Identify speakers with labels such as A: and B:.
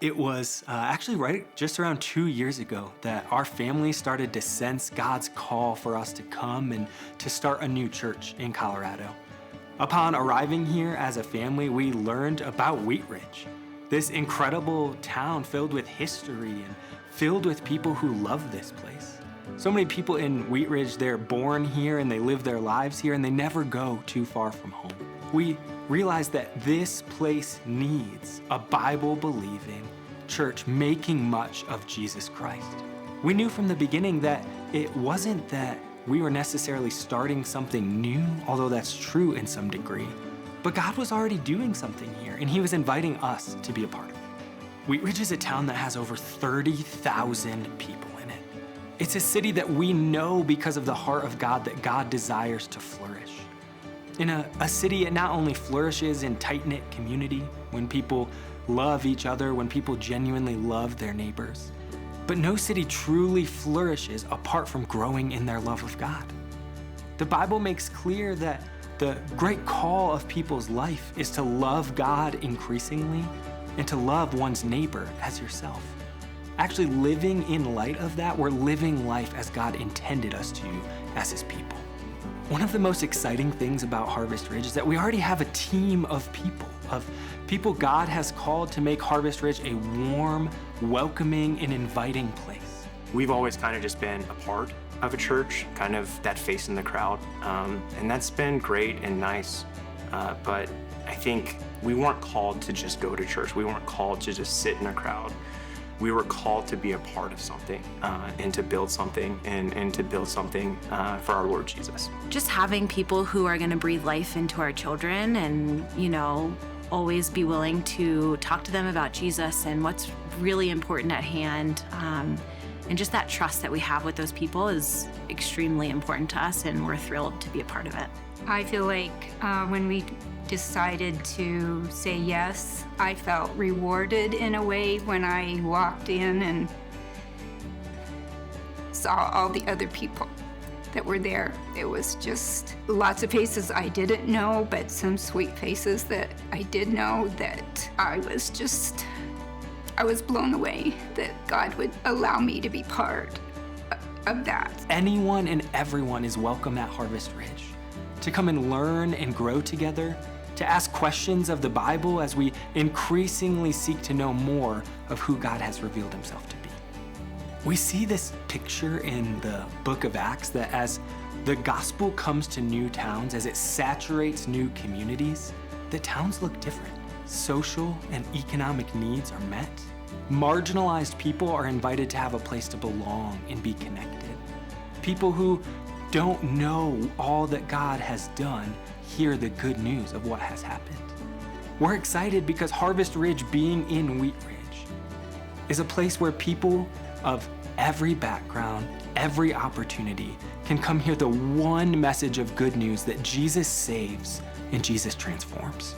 A: It was actually right just around 2 years ago that our family started to sense God's call for us to come and to start a new church in Colorado. Upon arriving here as a family, we learned about Wheat Ridge, this incredible town filled with history and filled with people who love this place. So many people in Wheat Ridge, they're born here and they live their lives here and they never go too far from home. We realized that this place needs a Bible-believing church making much of Jesus Christ. We knew from the beginning that it wasn't that we were necessarily starting something new, although that's true in some degree, but God was already doing something here and he was inviting us to be a part of it. Wheat Ridge is a town that has over 30,000 people in it. It's a city that we know because of the heart of God that God desires to flourish. In a city, it not only flourishes in tight-knit community, when people love each other, when people genuinely love their neighbors, but no city truly flourishes apart from growing in their love of God. The Bible makes clear that the great call of people's life is to love God increasingly and to love one's neighbor as yourself. Actually living in light of that, we're living life as God intended us to as his people. One of the most exciting things about Harvest Ridge is that we already have a team of people God has called to make Harvest Ridge a warm, welcoming, and inviting place.
B: We've always kind of just been a part of a church, kind of that face in the crowd, and that's been great and nice, but I think we weren't called to just go to church. We weren't called to just sit in a crowd. We were called to be a part of something and to build something and to build something for our Lord Jesus.
C: Just having people who are going to breathe life into our children and, always be willing to talk to them about Jesus and what's really important at hand. And just that trust that we have with those people is extremely important to us, and we're thrilled to be a part of it.
D: I feel like when we decided to say yes, I felt rewarded in a way when I walked in and saw all the other people that were there. It was just lots of faces I didn't know, but some sweet faces that I did know, that I was blown away that God would allow me to be part of that.
A: Anyone and everyone is welcome at Harvest Ridge to come and learn and grow together, to ask questions of the Bible as we increasingly seek to know more of who God has revealed himself to be. We see this picture in the book of Acts that as the gospel comes to new towns, as it saturates new communities, the towns look different. Social and economic needs are met. Marginalized people are invited to have a place to belong and be connected. People who don't know all that God has done hear the good news of what has happened. We're excited because Harvest Ridge, being in Wheat Ridge, is a place where people of every background, every opportunity can come hear the one message of good news that Jesus saves and Jesus transforms.